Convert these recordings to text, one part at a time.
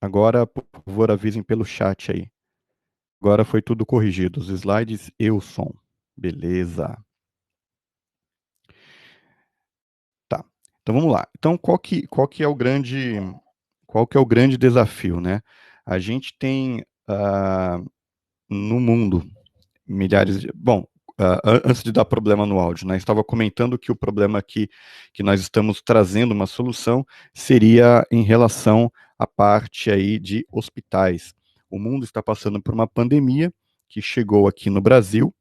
Agora, por favor, avisem pelo chat aí. Agora foi tudo corrigido. Os slides e o som. Beleza. Tá. Então vamos lá. Então, qual que é o grande desafio, né? A gente tem no mundo milhares de. Bom, antes de dar problema no áudio, né? Estava comentando que o problema aqui que nós estamos trazendo uma solução seria em relação à parte aí de hospitais. O mundo está passando por uma pandemia que chegou aqui no Brasil.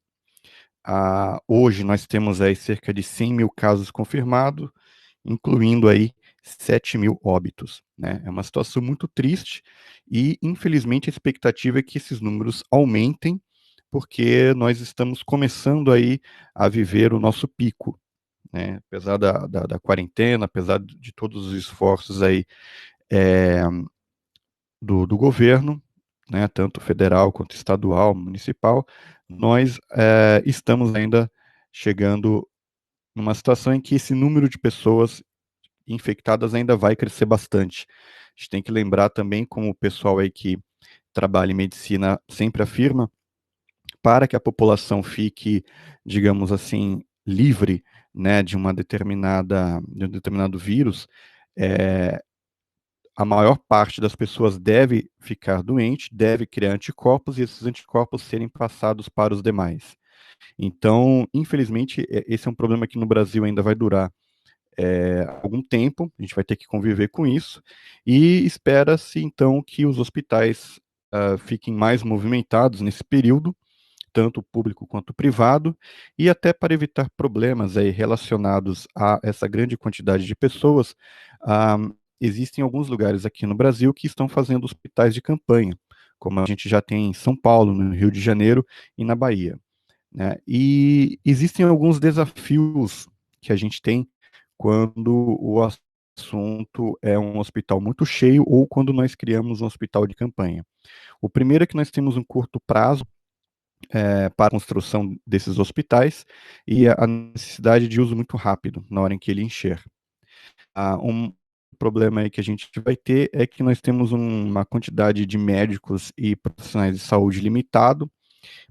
Hoje nós temos aí cerca de 100 mil casos confirmados, incluindo aí 7 mil óbitos, né? É uma situação muito triste e, infelizmente, a expectativa é que esses números aumentem, porque nós estamos começando aí a viver o nosso pico, né? Apesar da quarentena, apesar de todos os esforços aí é, do governo, né, tanto federal quanto estadual, municipal, nós estamos ainda chegando numa situação em que esse número de pessoas infectadas ainda vai crescer bastante. A gente tem que lembrar também, como o pessoal aí que trabalha em medicina sempre afirma, para que a população fique, digamos assim, livre, né, de um determinado vírus, é, a maior parte das pessoas deve ficar doente, deve criar anticorpos e esses anticorpos serem passados para os demais. Então, infelizmente, esse é um problema que no Brasil ainda vai durar algum tempo, a gente vai ter que conviver com isso, e espera-se então que os hospitais fiquem mais movimentados nesse período, tanto o público quanto o privado, e até para evitar problemas aí relacionados a essa grande quantidade de pessoas, ah, existem alguns lugares aqui no Brasil que estão fazendo hospitais de campanha, como a gente já tem em São Paulo, no Rio de Janeiro e na Bahia, né? E existem alguns desafios que a gente tem quando o assunto é um hospital muito cheio ou quando nós criamos um hospital de campanha. O primeiro é que nós temos um curto prazo para a construção desses hospitais e a necessidade de uso muito rápido na hora em que ele encher. Um problema aí que a gente vai ter é que nós temos uma quantidade de médicos e profissionais de saúde limitado,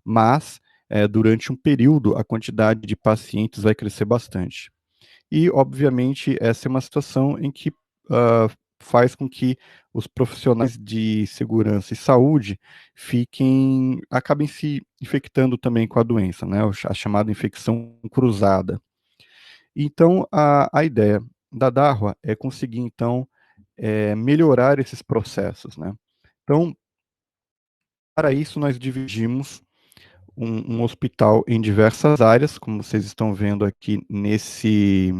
mas durante um período a quantidade de pacientes vai crescer bastante. E, obviamente, essa é uma situação em que faz com que os profissionais de segurança e saúde acabem se infectando também com a doença, né? A chamada infecção cruzada. Então, a ideia da DARWA é conseguir, então, melhorar esses processos, né? Então, para isso, nós dividimos um hospital em diversas áreas, como vocês estão vendo aqui nesse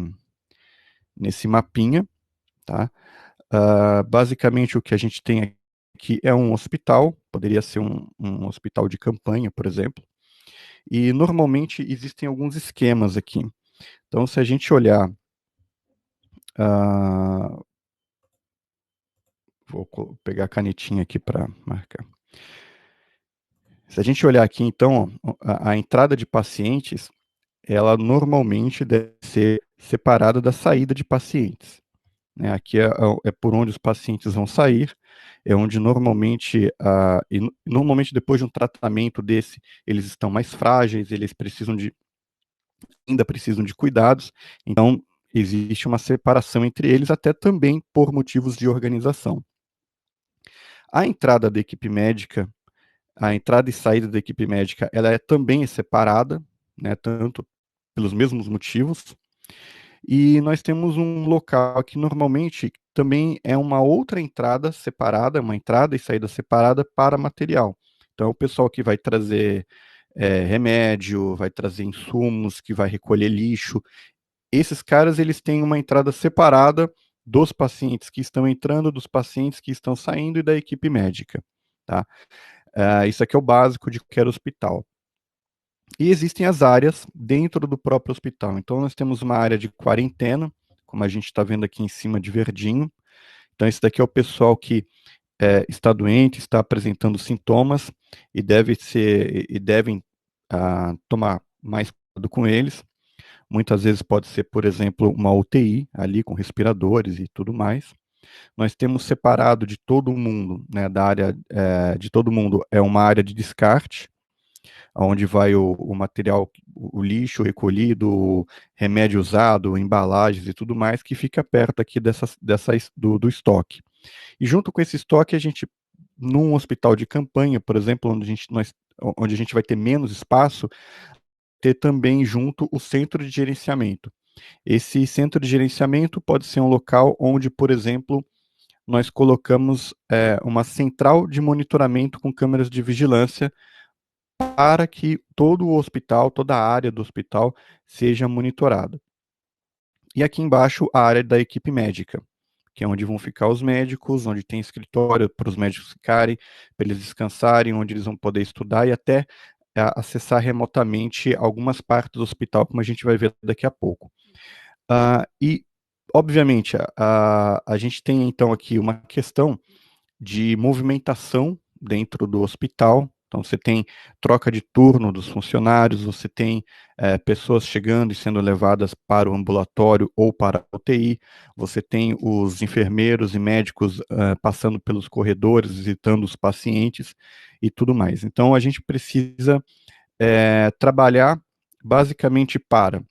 mapinha, tá? Basicamente, o que a gente tem aqui é um hospital, poderia ser um hospital de campanha, por exemplo, e normalmente existem alguns esquemas aqui. Então, se a gente olhar, uh, vou pegar a canetinha aqui para marcar. Se a gente olhar aqui, então, ó, a entrada de pacientes, ela normalmente deve ser separada da saída de pacientes, né? Aqui é por onde os pacientes vão sair, é onde normalmente, normalmente depois de um tratamento desse, eles estão mais frágeis, ainda precisam de cuidados, então existe uma separação entre eles, até também por motivos de organização. A entrada da equipe médica, a entrada e saída da equipe médica, ela também é separada, né, tanto pelos mesmos motivos, e nós temos um local que normalmente também é uma outra entrada separada, uma entrada e saída separada para material. Então, o pessoal que vai trazer remédio, vai trazer insumos, que vai recolher lixo, esses caras eles têm uma entrada separada dos pacientes que estão entrando, dos pacientes que estão saindo e da equipe médica, tá? Isso aqui é o básico de qualquer hospital. E existem as áreas dentro do próprio hospital. Então, nós temos uma área de quarentena, como a gente está vendo aqui em cima de verdinho. Então, esse daqui é o pessoal que está doente, está apresentando sintomas e devem tomar mais cuidado com eles. Muitas vezes pode ser, por exemplo, uma UTI ali com respiradores e tudo mais. Nós temos separado de todo mundo, né, da área de todo mundo, é uma área de descarte, onde vai o material, o lixo recolhido, o remédio usado, embalagens e tudo mais, que fica perto aqui do estoque. E junto com esse estoque, a gente, num hospital de campanha, por exemplo, onde a gente vai ter menos espaço, ter também junto o centro de gerenciamento. Esse centro de gerenciamento pode ser um local onde, por exemplo, nós colocamos uma central de monitoramento com câmeras de vigilância para que todo o hospital, toda a área do hospital seja monitorada. E aqui embaixo a área da equipe médica, que é onde vão ficar os médicos, onde tem escritório para os médicos ficarem, para eles descansarem, onde eles vão poder estudar e até acessar remotamente algumas partes do hospital, como a gente vai ver daqui a pouco. E, obviamente, a gente tem então aqui uma questão de movimentação dentro do hospital. Então, você tem troca de turno dos funcionários, você tem pessoas chegando e sendo levadas para o ambulatório ou para a UTI, você tem os enfermeiros e médicos passando pelos corredores, visitando os pacientes e tudo mais. Então, a gente precisa trabalhar basicamente para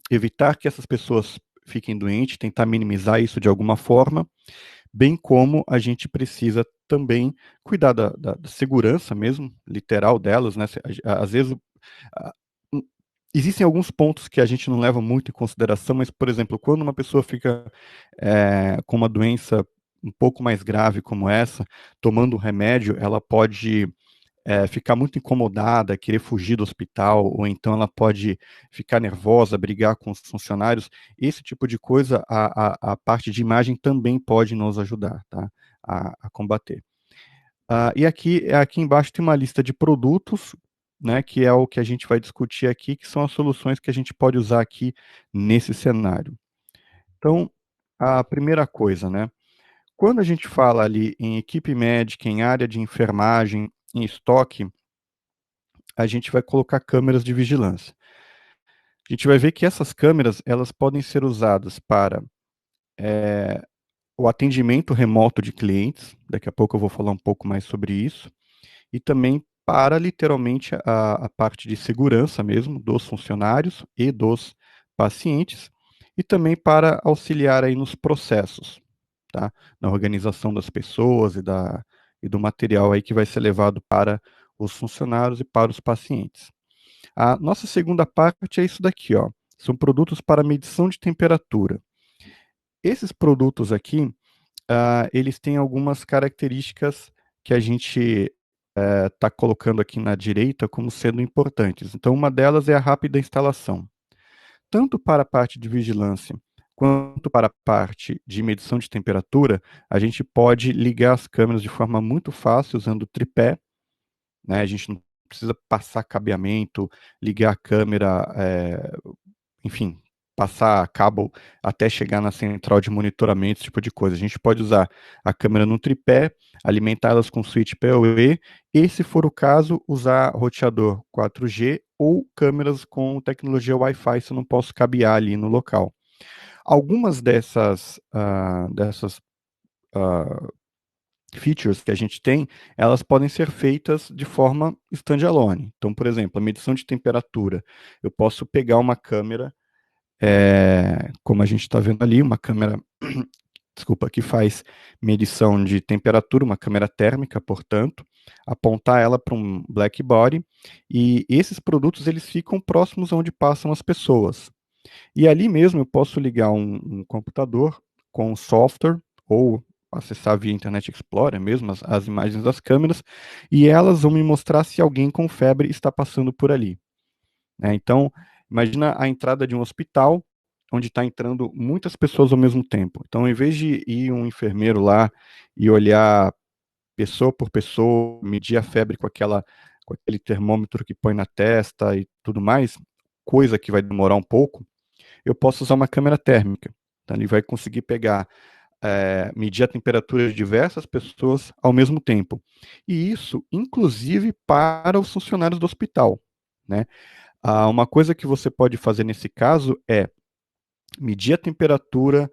evitar que essas pessoas fiquem doentes, tentar minimizar isso de alguma forma, bem como a gente precisa também cuidar da segurança mesmo, literal delas, né? Às vezes a- um, existem alguns pontos que a gente não leva muito em consideração, mas, por exemplo, quando uma pessoa fica com uma doença um pouco mais grave como essa, tomando um remédio, ela pode ficar muito incomodada, querer fugir do hospital, ou então ela pode ficar nervosa, brigar com os funcionários. Esse tipo de coisa, a parte de imagem também pode nos ajudar, tá? A combater. E aqui embaixo tem uma lista de produtos, né, que é o que a gente vai discutir aqui, que são as soluções que a gente pode usar aqui nesse cenário. Então, a primeira coisa, né? Quando a gente fala ali em equipe médica, em área de enfermagem, em estoque, a gente vai colocar câmeras de vigilância. A gente vai ver que essas câmeras, elas podem ser usadas para o atendimento remoto de clientes, daqui a pouco eu vou falar um pouco mais sobre isso, e também para literalmente a parte de segurança mesmo dos funcionários e dos pacientes, e também para auxiliar aí nos processos, tá? Na organização das pessoas e do material aí que vai ser levado para os funcionários e para os pacientes. A nossa segunda parte é isso daqui, ó. São produtos para medição de temperatura. Esses produtos aqui, eles têm algumas características que a gente está colocando aqui na direita como sendo importantes. Então, uma delas é a rápida instalação. Tanto para a parte de vigilância quanto para a parte de medição de temperatura, a gente pode ligar as câmeras de forma muito fácil usando tripé, né? A gente não precisa passar cabeamento, ligar a câmera, enfim, passar cabo até chegar na central de monitoramento, esse tipo de coisa. A gente pode usar a câmera no tripé, alimentá-las com switch PoE, e, se for o caso, usar roteador 4G ou câmeras com tecnologia Wi-Fi, se eu não posso cabear ali no local. Algumas dessas features que a gente tem, elas podem ser feitas de forma standalone. Então, por exemplo, a medição de temperatura. Eu posso pegar uma câmera, como a gente está vendo ali, uma câmera, desculpa, que faz medição de temperatura, uma câmera térmica, portanto, apontar ela para um black body, e esses produtos eles ficam próximos onde passam as pessoas. E ali mesmo eu posso ligar um computador com um software ou acessar via Internet Explorer mesmo as imagens das câmeras, e elas vão me mostrar se alguém com febre está passando por ali, né? Então, imagina a entrada de um hospital onde está entrando muitas pessoas ao mesmo tempo. Então, em vez de ir um enfermeiro lá e olhar pessoa por pessoa, medir a febre com aquele termômetro que põe na testa e tudo mais, coisa que vai demorar um pouco, eu posso usar uma câmera térmica. Então, ele vai conseguir pegar, medir a temperatura de diversas pessoas ao mesmo tempo. E isso, inclusive, para os funcionários do hospital, né? Uma coisa que você pode fazer nesse caso é medir a temperatura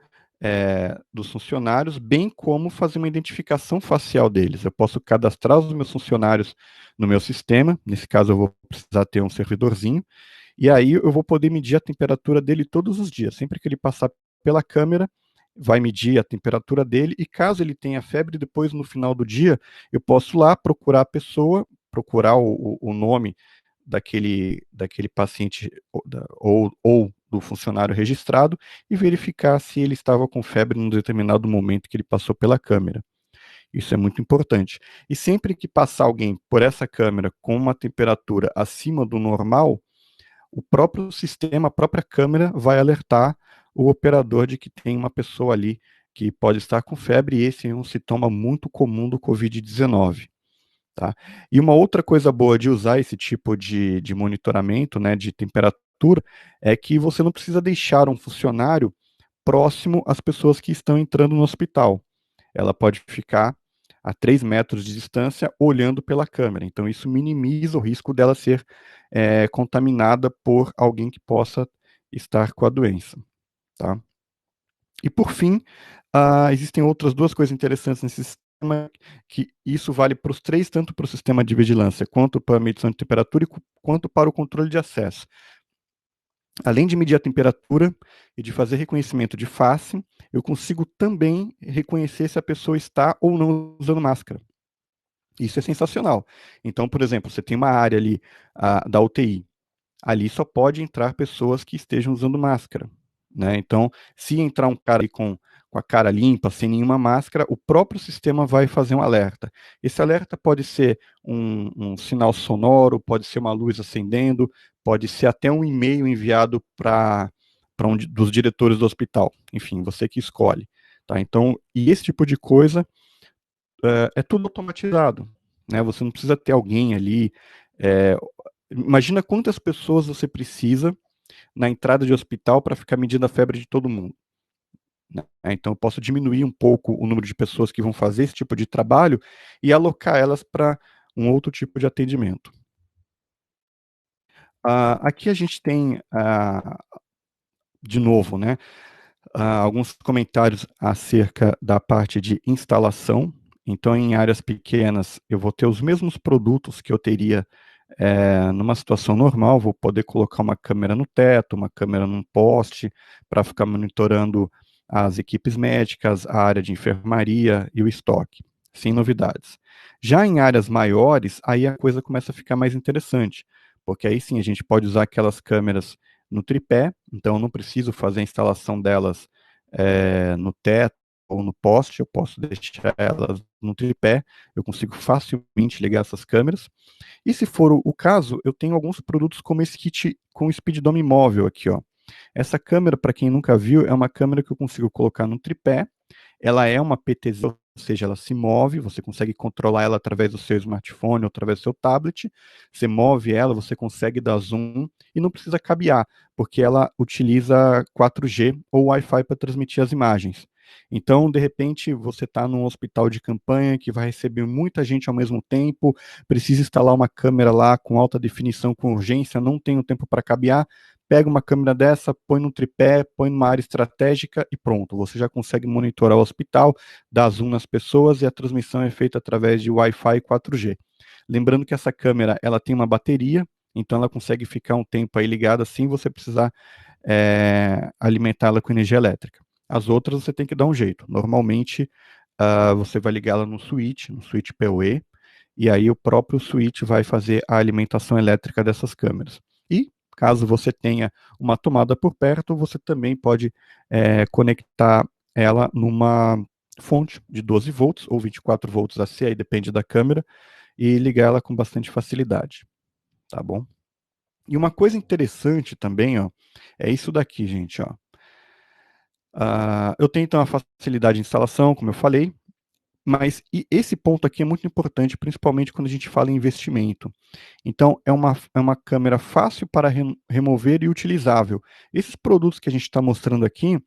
dos funcionários, bem como fazer uma identificação facial deles. Eu posso cadastrar os meus funcionários no meu sistema, nesse caso eu vou precisar ter um servidorzinho, e aí eu vou poder medir a temperatura dele todos os dias. Sempre que ele passar pela câmera, vai medir a temperatura dele, e caso ele tenha febre, depois no final do dia, eu posso lá procurar a pessoa, procurar o nome daquele paciente ou do funcionário registrado e verificar se ele estava com febre em um determinado momento que ele passou pela câmera. Isso é muito importante. E sempre que passar alguém por essa câmera com uma temperatura acima do normal, o próprio sistema, a própria câmera vai alertar o operador de que tem uma pessoa ali que pode estar com febre, e esse é um sintoma muito comum do Covid-19. Tá? E uma outra coisa boa de usar esse tipo de monitoramento, né, de temperatura, é que você não precisa deixar um funcionário próximo às pessoas que estão entrando no hospital. Ela pode ficar a 3 metros de distância olhando pela câmera. Então, isso minimiza o risco dela ser contaminada por alguém que possa estar com a doença. Tá? E por fim, existem outras duas coisas interessantes nesse sistema, que isso vale para os três, tanto para o sistema de vigilância, quanto para a medição de temperatura, quanto para o controle de acesso. Além de medir a temperatura e de fazer reconhecimento de face, eu consigo também reconhecer se a pessoa está ou não usando máscara. Isso é sensacional. Então, por exemplo, você tem uma área ali da UTI, ali só pode entrar pessoas que estejam usando máscara, né? Então, se entrar um cara aí com a cara limpa, sem nenhuma máscara, o próprio sistema vai fazer um alerta. Esse alerta pode ser um sinal sonoro, pode ser uma luz acendendo, pode ser até um e-mail enviado para um dos diretores do hospital. Enfim, você que escolhe. Tá? Então, e esse tipo de coisa é tudo automatizado, né? Você não precisa ter alguém ali. é, Imagina quantas pessoas você precisa na entrada de hospital para ficar medindo a febre de todo mundo, né? Então, eu posso diminuir um pouco o número de pessoas que vão fazer esse tipo de trabalho e alocar elas para um outro tipo de atendimento. Aqui a gente tem, de novo, né, alguns comentários acerca da parte de instalação. Então, em áreas pequenas, eu vou ter os mesmos produtos que eu teria numa situação normal. Vou poder colocar uma câmera no teto, uma câmera num poste, para ficar monitorando as equipes médicas, a área de enfermaria e o estoque, sem novidades. Já em áreas maiores, aí a coisa começa a ficar mais interessante, porque aí sim a gente pode usar aquelas câmeras no tripé, então eu não preciso fazer a instalação delas no teto ou no poste, eu posso deixar elas no tripé, eu consigo facilmente ligar essas câmeras. E se for o caso, eu tenho alguns produtos como esse kit com Speed Dome móvel aqui, ó. Essa câmera, para quem nunca viu, é uma câmera que eu consigo colocar no tripé. Ela é uma PTZ, ou seja, ela se move, você consegue controlar ela através do seu smartphone ou através do seu tablet. Você move ela, você consegue dar zoom e não precisa cabear, porque ela utiliza 4G ou Wi-Fi para transmitir as imagens. Então, de repente, você está num hospital de campanha que vai receber muita gente ao mesmo tempo, precisa instalar uma câmera lá com alta definição, com urgência, não tem o tempo para cabear, pega uma câmera dessa, põe no tripé, põe numa área estratégica e pronto, você já consegue monitorar o hospital, dar zoom nas pessoas e a transmissão é feita através de Wi-Fi 4G. Lembrando que essa câmera, ela tem uma bateria, então ela consegue ficar um tempo aí ligada sem você precisar alimentá-la com energia elétrica. As outras você tem que dar um jeito. Normalmente, você vai ligá-la no switch PoE, e aí o próprio switch vai fazer a alimentação elétrica dessas câmeras. E caso você tenha uma tomada por perto, você também pode conectar ela numa fonte de 12 volts ou 24 volts AC, aí depende da câmera, e ligar ela com bastante facilidade, tá bom? E uma coisa interessante também, ó, é isso daqui, gente, ó. Eu tenho então a facilidade de instalação, como eu falei, mas esse ponto aqui é muito importante, principalmente quando a gente fala em investimento. Então, é uma câmera fácil para remover e utilizável. Esses produtos que a gente está mostrando aqui,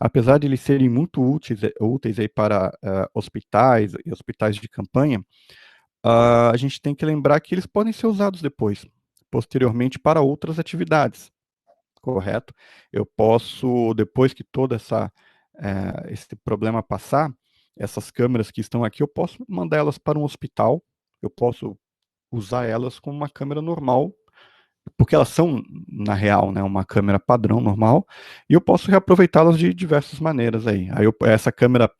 apesar de eles serem muito úteis aí para hospitais e hospitais de campanha, a gente tem que lembrar que eles podem ser usados depois, posteriormente, para outras atividades, correto? Eu posso, depois que toda esse problema passar, essas câmeras que estão aqui, eu posso mandar elas para um hospital, eu posso usar elas como uma câmera normal, porque elas são, na real, né, uma câmera padrão normal, e eu posso reaproveitá-las de diversas maneiras aí. Essa câmera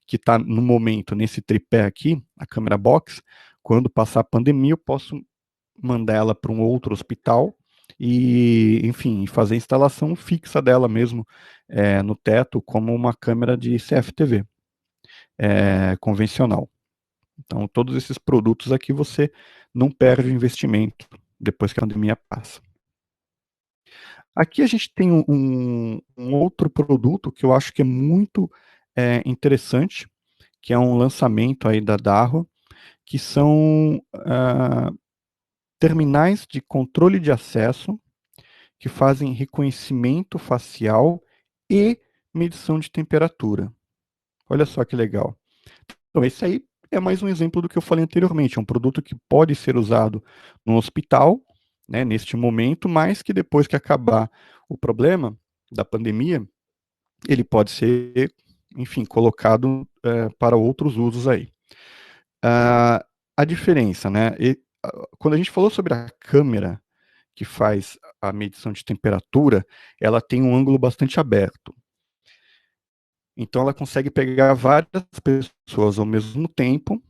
que está no momento nesse tripé aqui, a câmera box, quando passar a pandemia, eu posso mandar ela para um outro hospital e, enfim, fazer a instalação fixa dela mesmo no teto, como uma câmera de CFTV convencional. Então, todos esses produtos aqui você não perde o investimento depois que a pandemia passa. Aqui a gente tem um outro produto que eu acho que é muito interessante, que é um lançamento aí da Darro, que são terminais de controle de acesso que fazem reconhecimento facial e medição de temperatura. Olha só que legal. Então, esse aí é mais um exemplo do que eu falei anteriormente. É um produto que pode ser usado no hospital, né, neste momento, mas que depois que acabar o problema da pandemia, ele pode ser, enfim, colocado para outros usos aí. A diferença, né? Quando a gente falou sobre a câmera que faz a medição de temperatura, ela tem um ângulo bastante aberto. Então ela consegue pegar várias pessoas ao mesmo tempo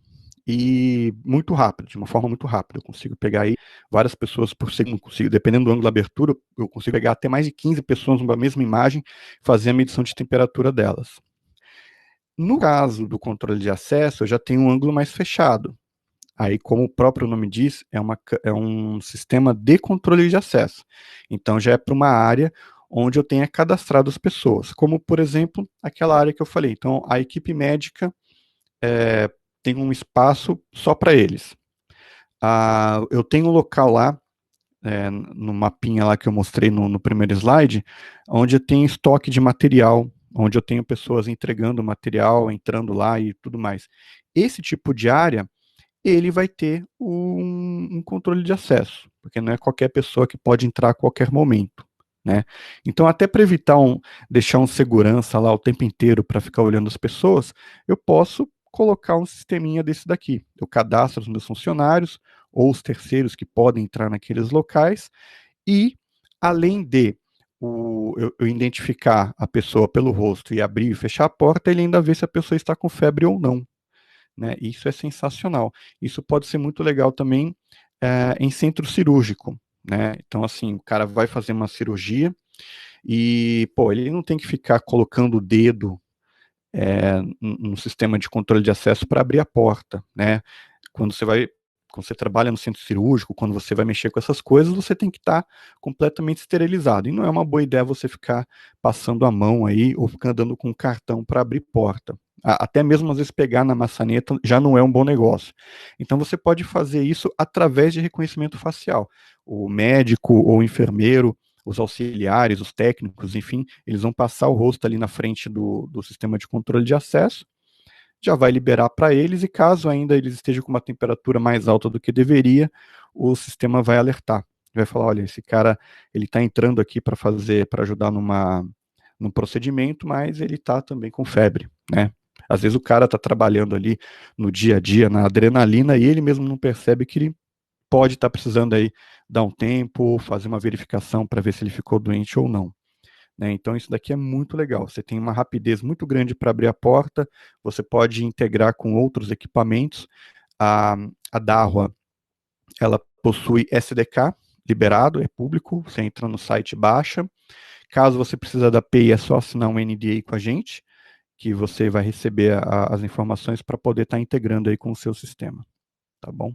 e muito rápido, de uma forma muito rápida. Eu consigo pegar aí várias pessoas por segundo, dependendo do ângulo da abertura, eu consigo pegar até mais de 15 pessoas numa mesma imagem, fazer a medição de temperatura delas. No caso do controle de acesso, eu já tenho um ângulo mais fechado. Aí, como o próprio nome diz, é um sistema de controle de acesso. Então, já é para uma área onde eu tenha cadastrado as pessoas, como, por exemplo, aquela área que eu falei. Então, a equipe médica tem um espaço só para eles. Eu tenho um local lá, no mapinha lá que eu mostrei no primeiro slide, onde eu tenho estoque de material, onde eu tenho pessoas entregando material, entrando lá e tudo mais. Esse tipo de área ele vai ter um controle de acesso, porque não é qualquer pessoa que pode entrar a qualquer momento, né? Então, até para evitar deixar um segurança lá o tempo inteiro para ficar olhando as pessoas, eu posso colocar um sisteminha desse daqui. Eu cadastro os meus funcionários ou os terceiros que podem entrar naqueles locais e, além de eu identificar a pessoa pelo rosto e abrir e fechar a porta, ele ainda vê se a pessoa está com febre ou não. Né? Isso é sensacional. Isso pode ser muito legal também em centro cirúrgico, né? Então, assim, o cara vai fazer uma cirurgia e, pô, ele não tem que ficar colocando o dedo no sistema de controle de acesso para abrir a porta, né? Quando você trabalha no centro cirúrgico, quando você vai mexer com essas coisas, você tem que estar completamente esterilizado. E não é uma boa ideia você ficar passando a mão aí ou ficar andando com um cartão para abrir porta. Até mesmo às vezes pegar na maçaneta já não é um bom negócio. Então você pode fazer isso através de reconhecimento facial. O médico ou o enfermeiro, os auxiliares, os técnicos, enfim, eles vão passar o rosto ali na frente do sistema de controle de acesso, já vai liberar para eles, e caso ainda eles estejam com uma temperatura mais alta do que deveria, o sistema vai alertar. Vai falar, olha, esse cara, ele está entrando aqui para ajudar num procedimento, mas ele está também com febre, né? Às vezes o cara está trabalhando ali no dia a dia, na adrenalina, e ele mesmo não percebe que ele pode estar precisando aí dar um tempo, fazer uma verificação para ver se ele ficou doente ou não. Né? Então, isso daqui é muito legal. Você tem uma rapidez muito grande para abrir a porta, você pode integrar com outros equipamentos. A Dahua, ela possui SDK liberado, é público, você entra no site e baixa. Caso você precise da API, é só assinar um NDA com a gente, que você vai receber as informações para poder estar integrando aí com o seu sistema. Tá bom?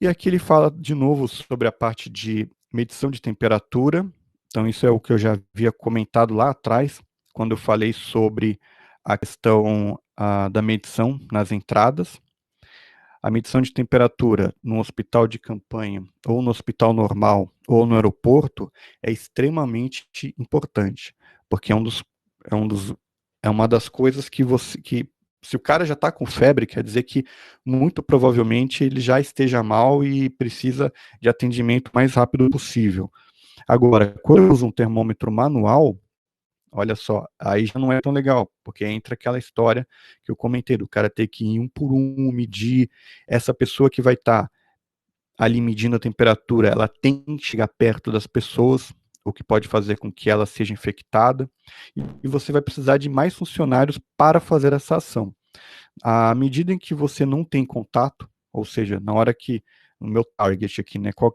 E aqui ele fala de novo sobre a parte de medição de temperatura. Então, isso é o que eu já havia comentado lá atrás, quando eu falei sobre a questão da medição nas entradas. A medição de temperatura no hospital de campanha, ou no hospital normal, ou no aeroporto, é extremamente importante, porque é um dos, é uma das coisas que se o cara já está com febre, quer dizer que muito provavelmente ele já esteja mal e precisa de atendimento mais rápido possível. Agora, quando eu uso um termômetro manual, olha só, aí já não é tão legal, porque entra aquela história que eu comentei, do cara ter que ir um por um, medir, essa pessoa que vai estar ali medindo a temperatura, ela tem que chegar perto das pessoas, o que pode fazer com que ela seja infectada, e você vai precisar de mais funcionários para fazer essa ação. À medida em que você não tem contato, ou seja, na hora que o meu target aqui, né, qual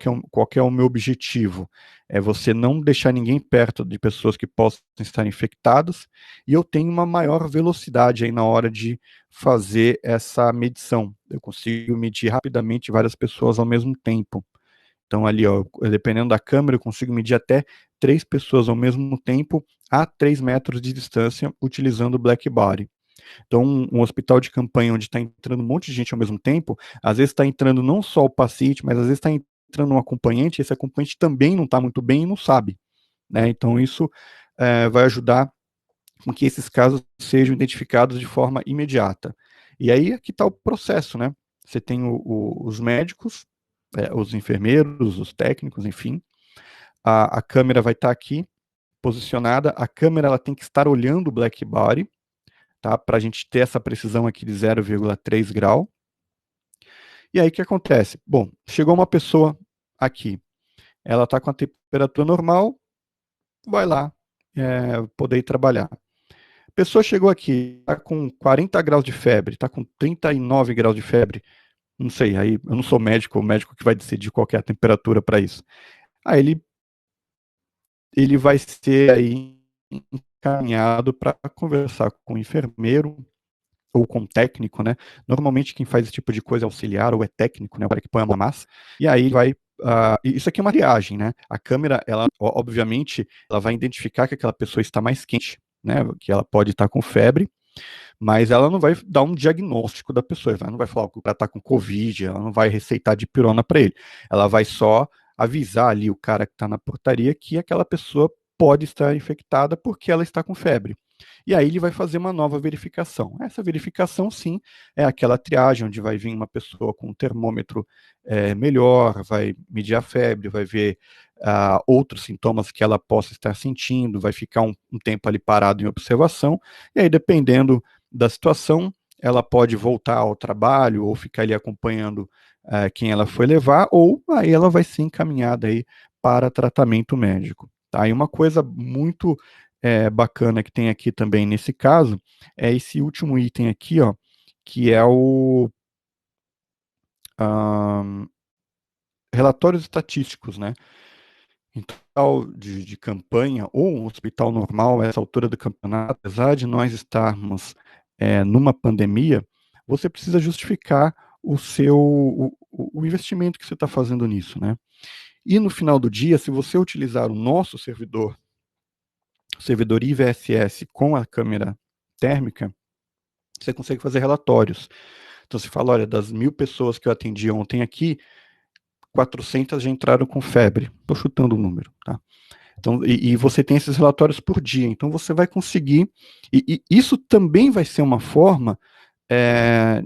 que é o meu objetivo? É você não deixar ninguém perto de pessoas que possam estar infectadas, e eu tenho uma maior velocidade aí na hora de fazer essa medição. Eu consigo medir rapidamente várias pessoas ao mesmo tempo. Então ali, ó, dependendo da câmera, eu consigo medir até 3 pessoas ao mesmo tempo a 3 metros de distância utilizando o Black Body. Então, um hospital de campanha onde está entrando um monte de gente ao mesmo tempo, às vezes está entrando não só o paciente, mas às vezes está entrando um acompanhante, e esse acompanhante também não está muito bem e não sabe, né? Então, isso vai ajudar com que esses casos sejam identificados de forma imediata. E aí aqui está o processo, né? Você tem os médicos, os enfermeiros, os técnicos, enfim. A câmera vai estar aqui posicionada, a câmera ela tem que estar olhando o black body, tá? Para a gente ter essa precisão aqui de 0,3 grau. E aí o que acontece? Bom, chegou uma pessoa aqui, ela está com a temperatura normal, vai lá poder ir trabalhar. A pessoa chegou aqui, está com 40 graus de febre, está com 39 graus de febre, não sei, aí eu não sou médico, o médico que vai decidir qual que é a temperatura para isso. Aí ele vai ser aí encaminhado para conversar com o enfermeiro, ou com técnico, né? Normalmente quem faz esse tipo de coisa é auxiliar ou é técnico, né? O cara que põe a massa. E aí vai. Isso aqui é uma triagem, né? A câmera, ela, obviamente, ela vai identificar que aquela pessoa está mais quente, né? Que ela pode estar com febre, mas ela não vai dar um diagnóstico da pessoa. Ela não vai falar que o cara está com Covid, ela não vai receitar dipirona para ele. Ela vai só avisar ali o cara que está na portaria que aquela pessoa pode estar infectada porque ela está com febre. E aí ele vai fazer uma nova verificação. Essa verificação, sim, é aquela triagem onde vai vir uma pessoa com um termômetro melhor, vai medir a febre, vai ver outros sintomas que ela possa estar sentindo, vai ficar um tempo ali parado em observação, e aí, dependendo da situação, ela pode voltar ao trabalho ou ficar ali acompanhando quem ela foi levar, ou aí ela vai ser encaminhada aí para tratamento médico. Tá? E uma coisa muito bacana que tem aqui também nesse caso é esse último item aqui, ó, que é o relatórios estatísticos, né? Então, de campanha ou um hospital normal, a essa altura do campeonato, apesar de nós estarmos numa pandemia, você precisa justificar o investimento que você está fazendo nisso, né? E no final do dia, se você utilizar o nosso servidor, o servidor IVSS com a câmera térmica, você consegue fazer relatórios. Então você fala, olha, das 1.000 pessoas que eu atendi ontem aqui, 400 já entraram com febre. Estou chutando o número, tá? Então, e você tem esses relatórios por dia. Então você vai conseguir, e isso também vai ser uma forma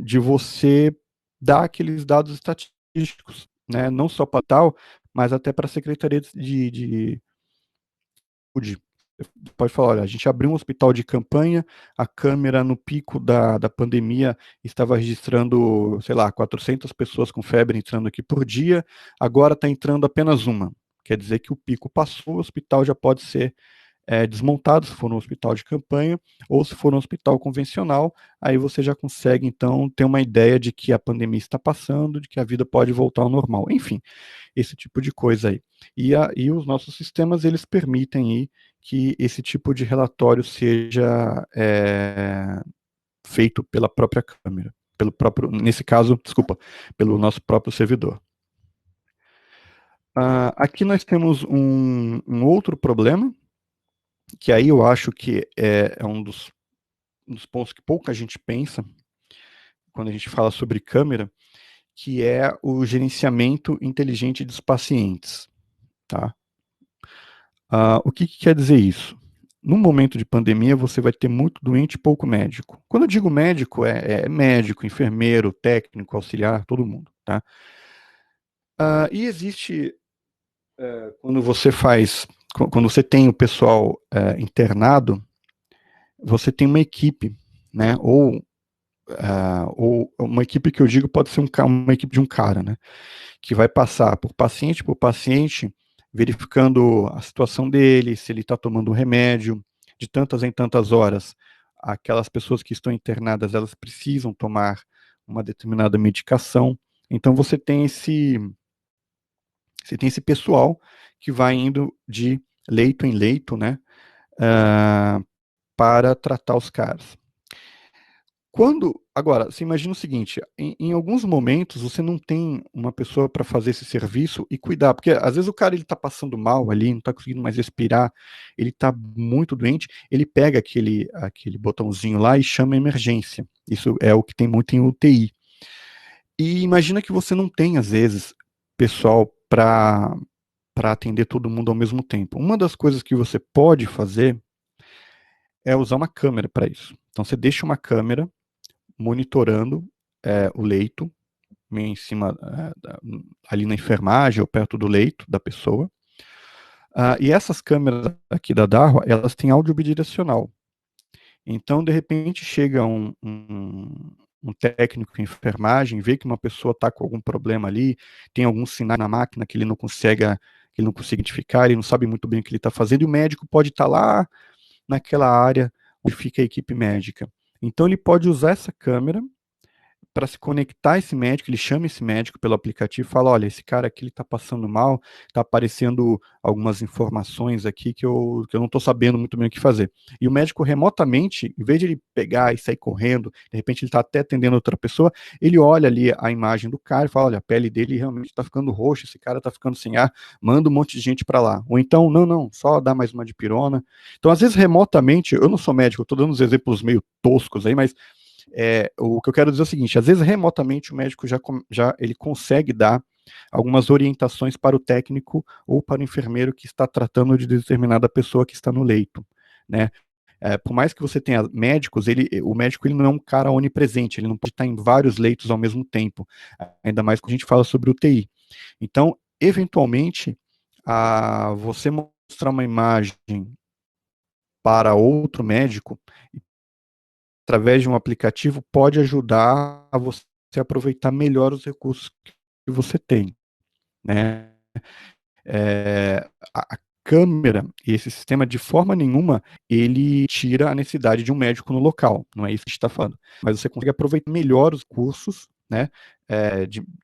de você dar aqueles dados estatísticos, né? Não só para tal, mas até para a Secretaria de Saúde. Pode falar, olha, a gente abriu um hospital de campanha, a câmera no pico da pandemia estava registrando, sei lá, 400 pessoas com febre entrando aqui por dia, agora está entrando apenas uma. Quer dizer que o pico passou, o hospital já pode ser desmontado, se for um hospital de campanha, ou se for um hospital convencional, aí você já consegue, então, ter uma ideia de que a pandemia está passando, de que a vida pode voltar ao normal. Enfim, esse tipo de coisa aí. E os nossos sistemas, eles permitem aí que esse tipo de relatório seja feito pela própria câmera, pelo próprio, nesse caso, desculpa, pelo nosso próprio servidor. Aqui nós temos um outro problema, que aí eu acho que é um dos pontos que pouca gente pensa quando a gente fala sobre câmera, que é o gerenciamento inteligente dos pacientes, tá? O que quer dizer isso? No momento de pandemia, você vai ter muito doente e pouco médico. Quando eu digo médico, é médico, enfermeiro, técnico, auxiliar, todo mundo, tá? E existe, quando você faz quando você tem o pessoal internado, você tem uma equipe, né? Ou uma equipe que eu digo pode ser uma equipe de um cara, né? Que vai passar por paciente, verificando a situação dele, se ele está tomando um remédio, de tantas em tantas horas. Aquelas pessoas que estão internadas, elas precisam tomar uma determinada medicação. Então você tem esse pessoal que vai indo de leito em leito, né, uh, para tratar os caras. Agora, você imagina o seguinte, em alguns momentos você não tem uma pessoa para fazer esse serviço e cuidar, porque às vezes o cara ele está passando mal ali, não está conseguindo mais respirar, ele está muito doente, ele pega aquele botãozinho lá e chama emergência. Isso é o que tem muito em UTI. E imagina que você não tem, às vezes, pessoal para atender todo mundo ao mesmo tempo. Uma das coisas que você pode fazer é usar uma câmera para isso. Então você deixa uma câmera monitorando o leito em cima ali na enfermagem ou perto do leito da pessoa. E essas câmeras aqui da Darwa, elas têm áudio bidirecional. Então, de repente, chega um técnico em enfermagem, vê que uma pessoa está com algum problema ali, tem algum sinal na máquina que ele não consegue identificar, ele não sabe muito bem o que ele está fazendo, e o médico pode estar lá naquela área onde fica a equipe médica. Então, ele pode usar essa câmera para se conectar a esse médico, ele chama esse médico pelo aplicativo e fala, olha, esse cara aqui ele está passando mal, está aparecendo algumas informações aqui que eu não estou sabendo muito bem o que fazer. E o médico remotamente, em vez de ele pegar e sair correndo, de repente ele está até atendendo outra pessoa, ele olha ali a imagem do cara e fala, olha, a pele dele realmente está ficando roxa, esse cara está ficando sem ar, manda um monte de gente para lá. Ou então, não, só dá mais uma dipirona. Então, às vezes, remotamente, eu não sou médico, eu estou dando uns exemplos meio toscos aí, mas o que eu quero dizer é o seguinte, às vezes remotamente o médico já ele consegue dar algumas orientações para o técnico ou para o enfermeiro que está tratando de determinada pessoa que está no leito, né? Por mais que você tenha médicos, o médico ele não é um cara onipresente, ele não pode estar em vários leitos ao mesmo tempo, ainda mais quando a gente fala sobre UTI. Então, eventualmente, você mostrar uma imagem para outro médico através de um aplicativo pode ajudar a você aproveitar melhor os recursos que você tem, né? A câmera e esse sistema, de forma nenhuma, ele tira a necessidade de um médico no local, não é isso que a gente está falando, mas você consegue aproveitar melhor os cursos, né,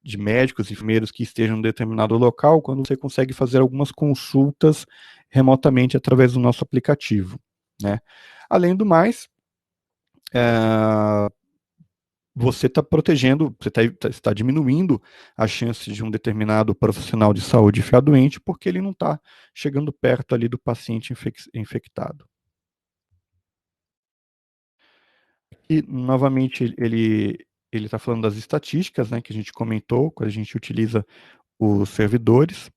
de médicos e enfermeiros que estejam em determinado local, quando você consegue fazer algumas consultas remotamente através do nosso aplicativo, né? Além do mais, é, você está protegendo, você está diminuindo a chance de um determinado profissional de saúde ficar doente, porque ele não está chegando perto ali do paciente infectado. E, novamente, ele está falando das estatísticas, né, que a gente comentou, quando a gente utiliza os servidores.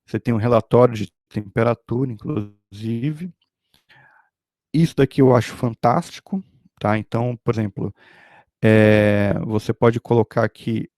Você tem um relatório de temperatura, inclusive. Isso daqui eu acho fantástico, tá? Então, por exemplo, você pode colocar aqui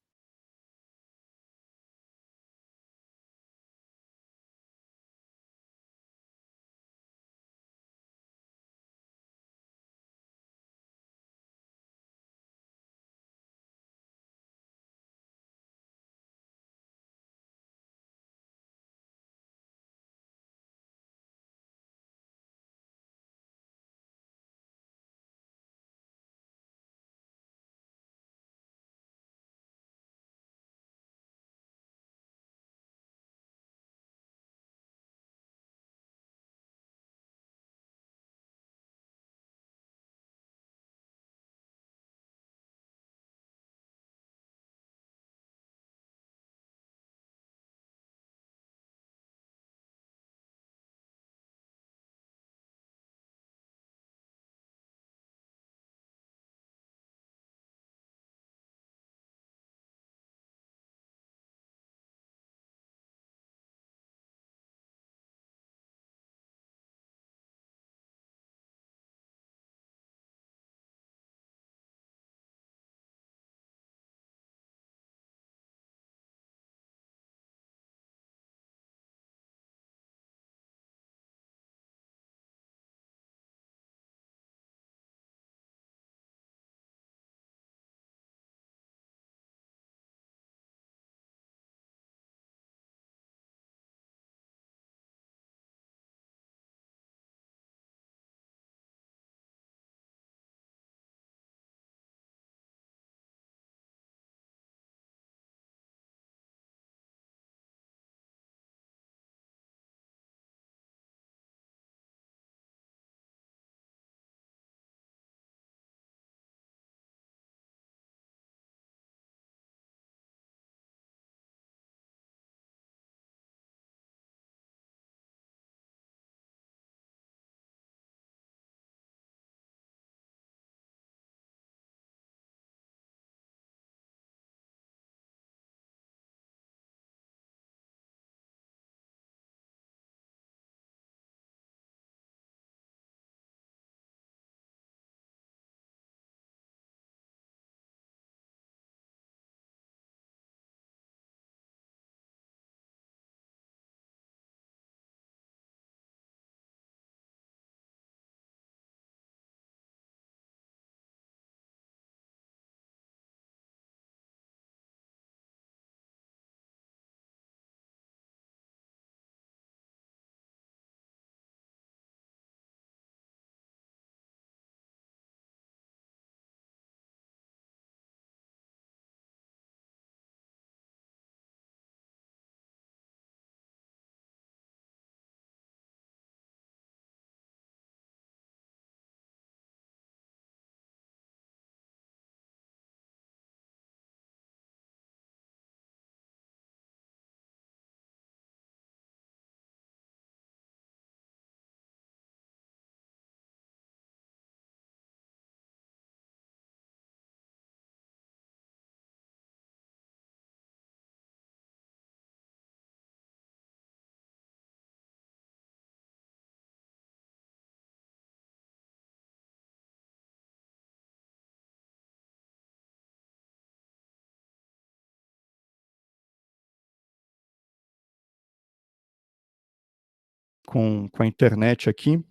com a internet aqui.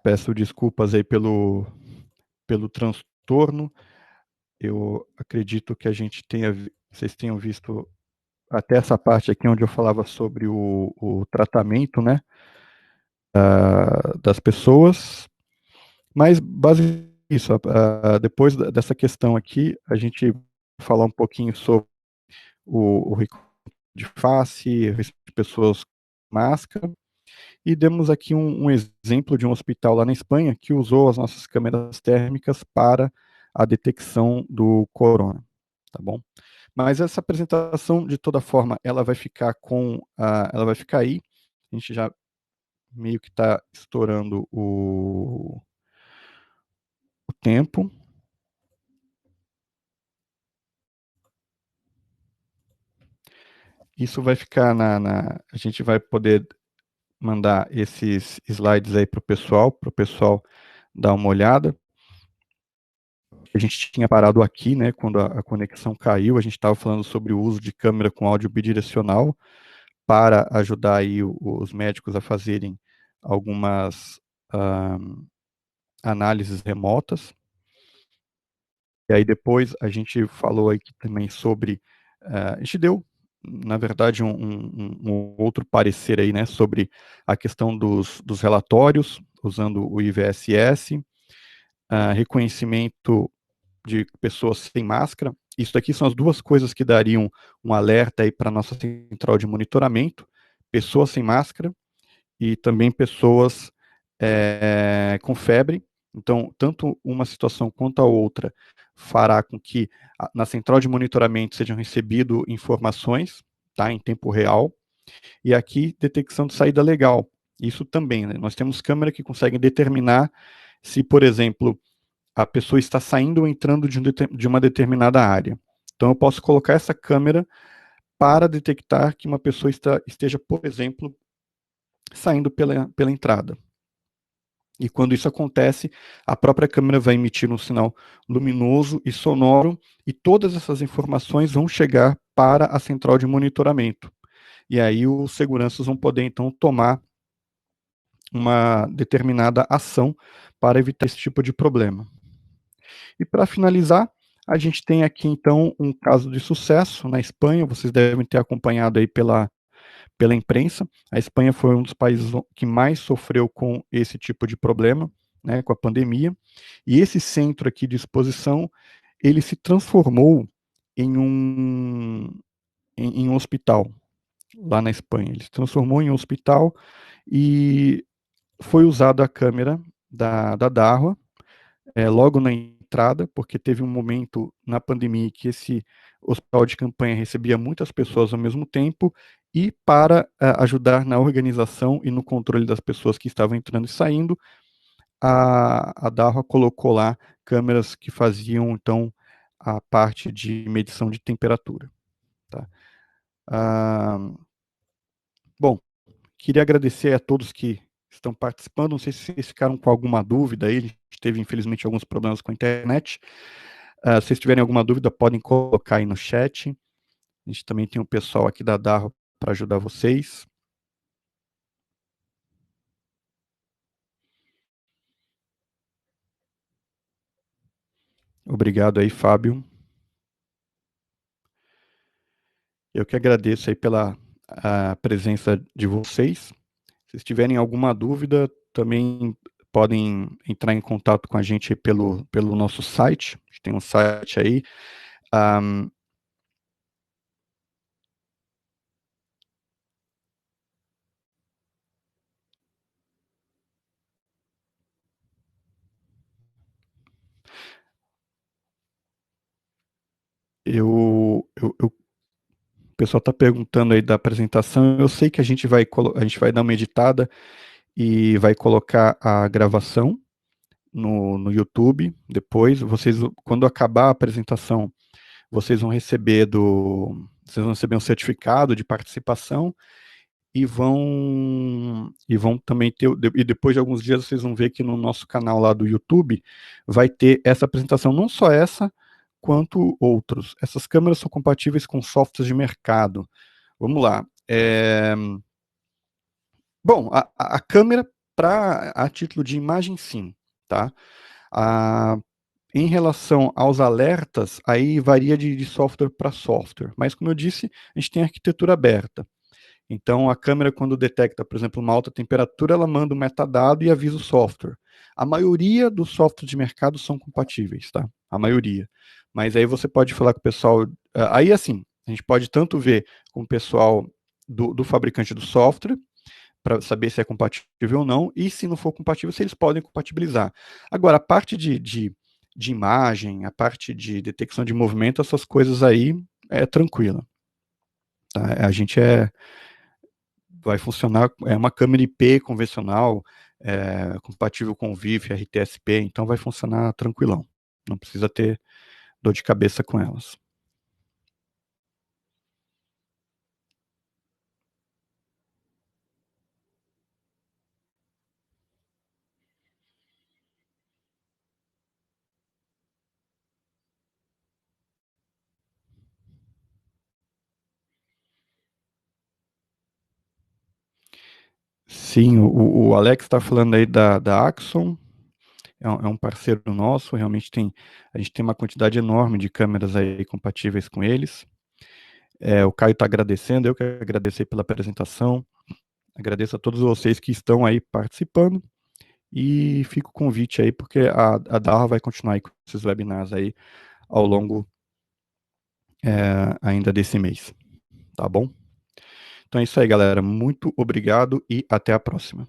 Peço desculpas aí pelo transtorno. Eu acredito que vocês tenham visto até essa parte aqui onde eu falava sobre o tratamento, né, das pessoas, mas basicamente isso. Depois dessa questão aqui, a gente vai falar um pouquinho sobre o recorte de face, de pessoas com máscara, e demos aqui um exemplo de um hospital lá na Espanha que usou as nossas câmeras térmicas para a detecção do corona, tá bom? Mas essa apresentação, de toda forma, ela vai ficar aí. A gente já meio que está estourando o tempo. Isso vai ficar a gente vai poder mandar esses slides aí para o pessoal dar uma olhada. A gente tinha parado aqui, né, quando a conexão caiu, a gente estava falando sobre o uso de câmera com áudio bidirecional para ajudar aí os médicos a fazerem algumas análises remotas. E aí depois a gente falou aqui também sobre, a gente deu, na verdade, um outro parecer aí, né, sobre a questão dos relatórios, usando o IVSS, reconhecimento de pessoas sem máscara. Isso daqui são as duas coisas que dariam um alerta aí para a nossa central de monitoramento: pessoas sem máscara e também pessoas com febre. Então, tanto uma situação quanto a outra fará com que na central de monitoramento sejam recebidas informações, tá, em tempo real, e aqui detecção de saída legal. Isso também, né? Nós temos câmeras que conseguem determinar se, por exemplo, a pessoa está saindo ou entrando de uma determinada área. Então, eu posso colocar essa câmera para detectar que uma pessoa esteja, por exemplo, saindo pela entrada. E quando isso acontece, a própria câmera vai emitir um sinal luminoso e sonoro, e todas essas informações vão chegar para a central de monitoramento. E aí os seguranças vão poder, então, tomar uma determinada ação para evitar esse tipo de problema. E para finalizar, a gente tem aqui, então, um caso de sucesso na Espanha. Vocês devem ter acompanhado aí pela imprensa. A Espanha foi um dos países que mais sofreu com esse tipo de problema, né, com a pandemia. E esse centro aqui de exposição, ele se transformou em um hospital lá na Espanha. Ele se transformou em um hospital e foi usada a câmera da Darwa logo na entrada, porque teve um momento na pandemia que esse hospital de campanha recebia muitas pessoas ao mesmo tempo, e para ajudar na organização e no controle das pessoas que estavam entrando e saindo, a Darwa colocou lá câmeras que faziam, então, a parte de medição de temperatura. Tá? Ah, bom, queria agradecer a todos que estão participando. Não sei se vocês ficaram com alguma dúvida aí, a gente teve, infelizmente, alguns problemas com a internet. Se vocês tiverem alguma dúvida, podem colocar aí no chat. A gente também tem o pessoal aqui da Darro para ajudar vocês. Obrigado aí, Fábio. Eu que agradeço aí pela presença de vocês. Se vocês tiverem alguma dúvida, também podem entrar em contato com a gente pelo nosso site. A gente tem um site aí. O pessoal está perguntando aí da apresentação. Eu sei que a gente vai dar uma editada e vai colocar a gravação no YouTube depois. Quando acabar a apresentação, vocês vão receber um certificado de participação e vão também ter, e depois de alguns dias vocês vão ver que no nosso canal lá do YouTube vai ter essa apresentação, não só essa, quanto outros. Essas câmeras são compatíveis com softwares de mercado. Vamos lá. Bom, a câmera, a título de imagem, sim, tá? A, em relação aos alertas, aí varia de software para software. Mas, como eu disse, a gente tem arquitetura aberta. Então, a câmera, quando detecta, por exemplo, uma alta temperatura, ela manda um metadado e avisa o software. A maioria dos softwares de mercado são compatíveis, tá? A maioria. Mas aí você pode falar com o pessoal. Aí, assim, a gente pode tanto ver com o pessoal do fabricante do software, para saber se é compatível ou não, e se não for compatível, se eles podem compatibilizar. Agora, a parte de imagem, a parte de detecção de movimento, essas coisas aí é tranquila. Tá? A gente vai funcionar, é uma câmera IP convencional, compatível com o VIF, RTSP, então vai funcionar tranquilão. Não precisa ter dor de cabeça com elas. Sim, o Alex está falando aí da Axon, é um parceiro nosso, realmente a gente tem uma quantidade enorme de câmeras aí compatíveis com eles. O Caio está agradecendo, eu que agradecer pela apresentação, agradeço a todos vocês que estão aí participando, e fica o convite aí, porque a Darra vai continuar aí com esses webinars aí ao longo ainda desse mês, tá bom? Então é isso aí, galera. Muito obrigado e até a próxima.